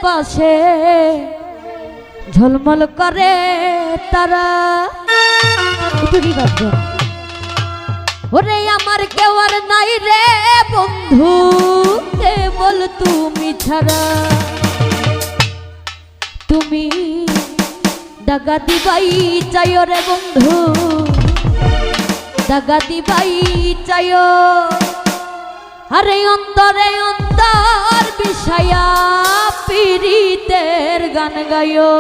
পাশে ঝলমল করে তারা। একটু কি গাচ্ছেন? ওরে আমার কেউ আর নাই রে বন্ধু, কেবল তুমি ছাড়া। তুমি দাগা দিবাই চাইও রে বন্ধু, দাগা দিবাই চাইও। আরে অন্তরে অন্তর বিষয়া পীড়িতের গান গায়ো।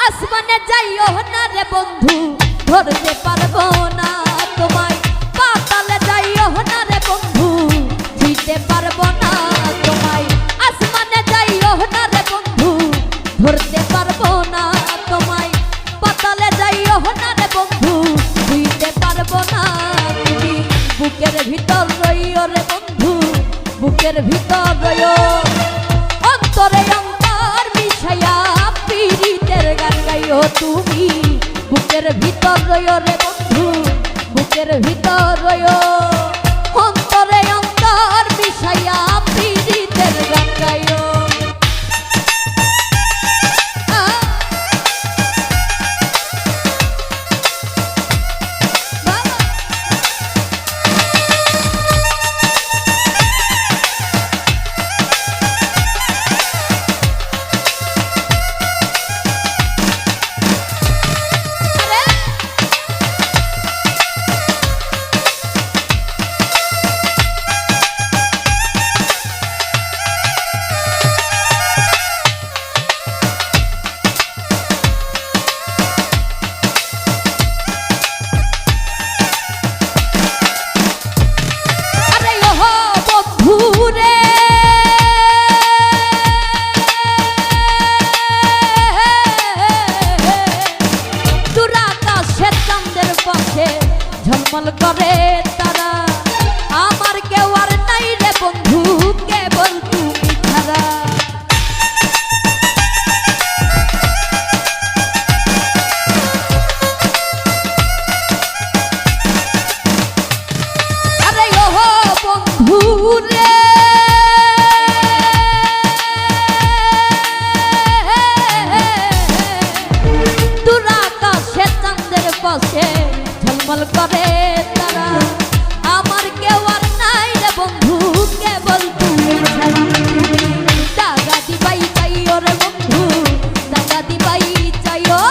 আসমানে যাইও না রে বন্ধু, ধরতে পারবো না তোমায়। পাতালে যাইও না রে বন্ধু, ছুঁইতে পারবো না তোমায়। আসমানে যাইও না রে বন্ধু, ধরতে পারবো না তোমায়। পাতালে যাইও না রে বন্ধু, ছুঁইতে পারবো না। তুমি বুকের ভিতর রইও রে বন্ধু, বুকের ভিতর রইও। অন্তরে অন্তর মিশাইয়া পীড়িতের গান গাইও। তুমি বুকের ভিতর রইও রে বন্ধু, বুকের ভিতর রইও। অন্তরে অন্তর মিশাইয়া পীড়িতের গান গাইও। ঝলমল করে তারা। আমার কেউ আর নাই রে বন্ধু, কেবল তুমি ছাড়া। আরে ও বন্ধু রে, দূর আকাশে চাঁদের পাশে ঝলমল করে তারা। আমার কেউ আর নাই রে বন্ধু, কেবল তুমি ছাড়া। দাগা দিবাই চাইও রে বন্ধু, দাগা দিবাই চাইও।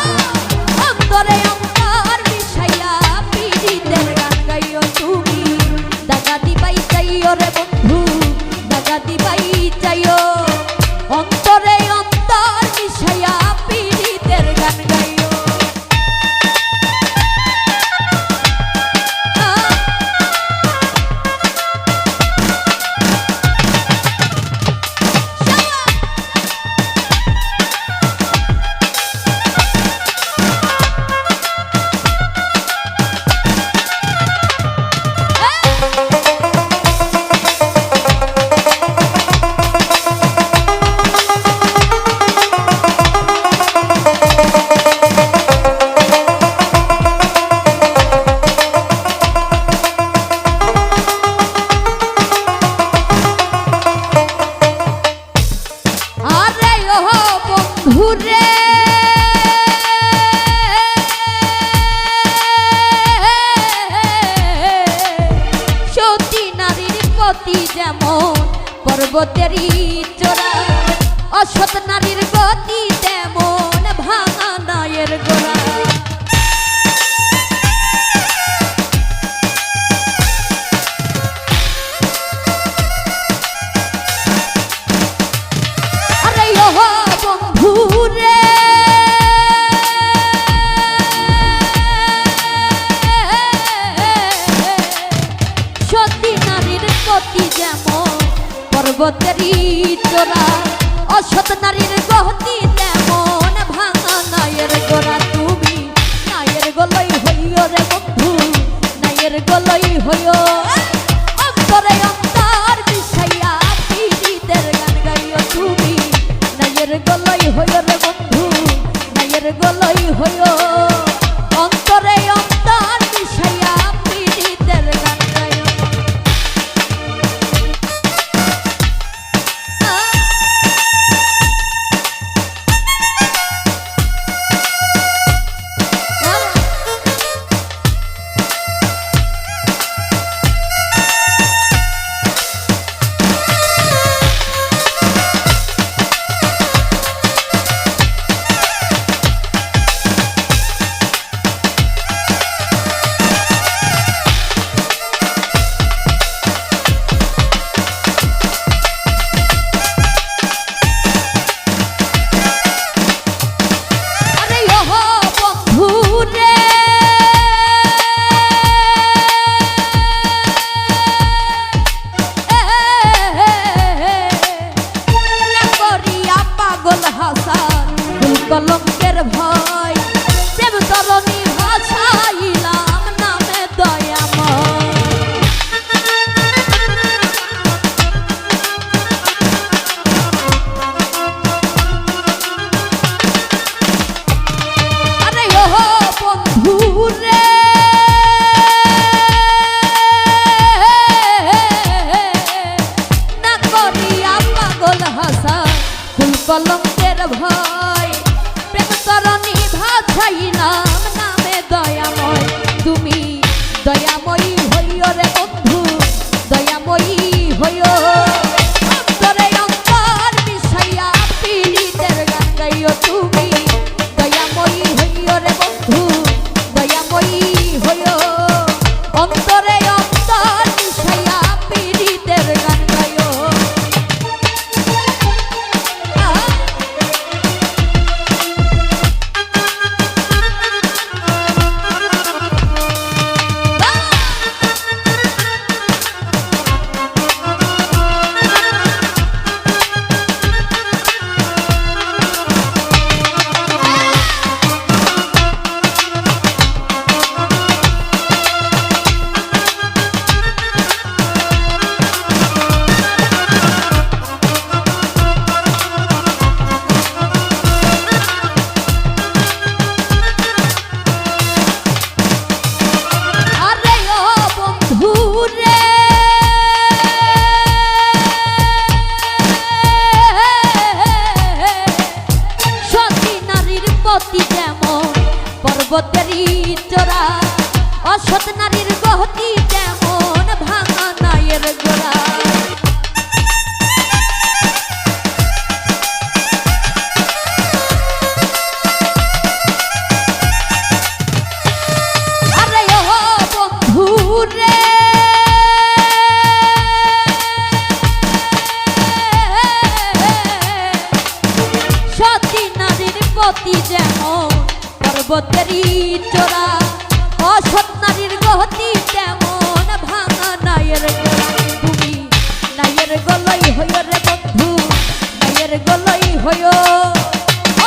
অন্তরে অন্তর মিশাইয়া পীড়িতের গান গাইও। তুমি দাগা দিবাই চাইও রে বন্ধু, দাগা দিবাই চাইও। অন্তরে অন্তর মিশাইয়া পীড়িতের গান গাইও। ঘুরে সতী নারীর পতি যেমন পর্বতেরই চূড়া, অসৎ নারীর গতি তেমন ভাঙা নায়ের গোড়া। ঘুরে সতী নারীর গতি যেমন পর্বতেরই চূড়া, অসৎ নারীর গতি তেমন ভাঙা নায়ের গোড়া। তুমি নায়ের গলই হইও রে বন্ধু, নায়ের গলই হইও। অন্তরে অন্তর মিশাইয়া পীড়িতের গান গাইও। তুমি নায়ের গলই হইও রে বন্ধু, নায়ের গলই হইও। অন্তরে অন্তর মিশাইয়া পীড়িতের গান গাইও। কলঙ্কের ভয় প্রেম তরণী ভাসাইলাম নামে দয়াময় তুমি দয়াময়ী হইও রে বন্ধু দয়াময়ী হইও অন্তরে অন্তর মিশাইয়া পীড়িতের গান গাইও তুমি দয়াময়ী হইও রে বন্ধু দয়াময়ী হইও অন্তরে অন্তর মিশাইয়া পীড়িতের গান গাইও পর্বতেরই চোরা অসৎ নারীর গতি যেমন ভাঙা নায়ের গোড়া আরে ও বন্ধু রে সতী নারীর গতি যেমন পর্বতেরই চোরা অসৎ নারীর গতি তেমন ভাঙা নায়ের গোড়া তুমি নায়ের গলই হইও রে বন্ধু নায়ের গলই হইও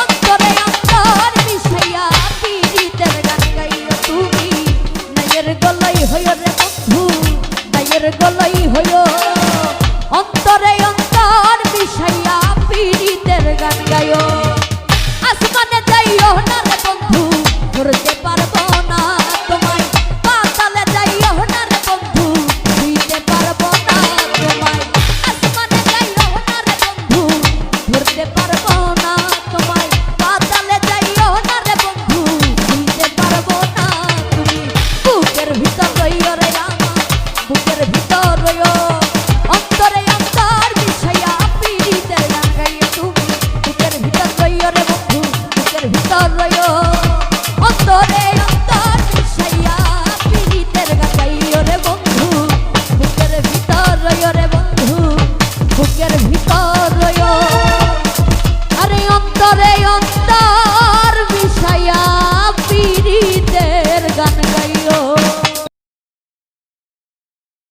অন্তরে অন্তর মিশাইয়া পীড়িতের গান গাইও তুমি নায়ের গলই হইও রে বন্ধু নায়ের গলই হইও অন্তরে অন্তর মিশাইয়া পীড়িতের গান গাইও আসমানে যাইও না রে বন্ধু ধরতে পারবো না তোমায় পাতালে যাইও না রে বন্ধু ধুইতে পারবো না তোমায় আসমানে যাইও না রে বন্ধু ধরতে পারবো না তোমায় পাতালে যাইও না রে বন্ধু ধুইতে পারবো না তুমি বুকের ভিতর রইও রে আমার বুকের ভিতর রইও অন্তরে অন্তর মিশাইয়া পীড়িতের গান গাইও তুমি বুকের ভিতর রইও রে বন্ধু বুকের ভিতর রইও অন্তরে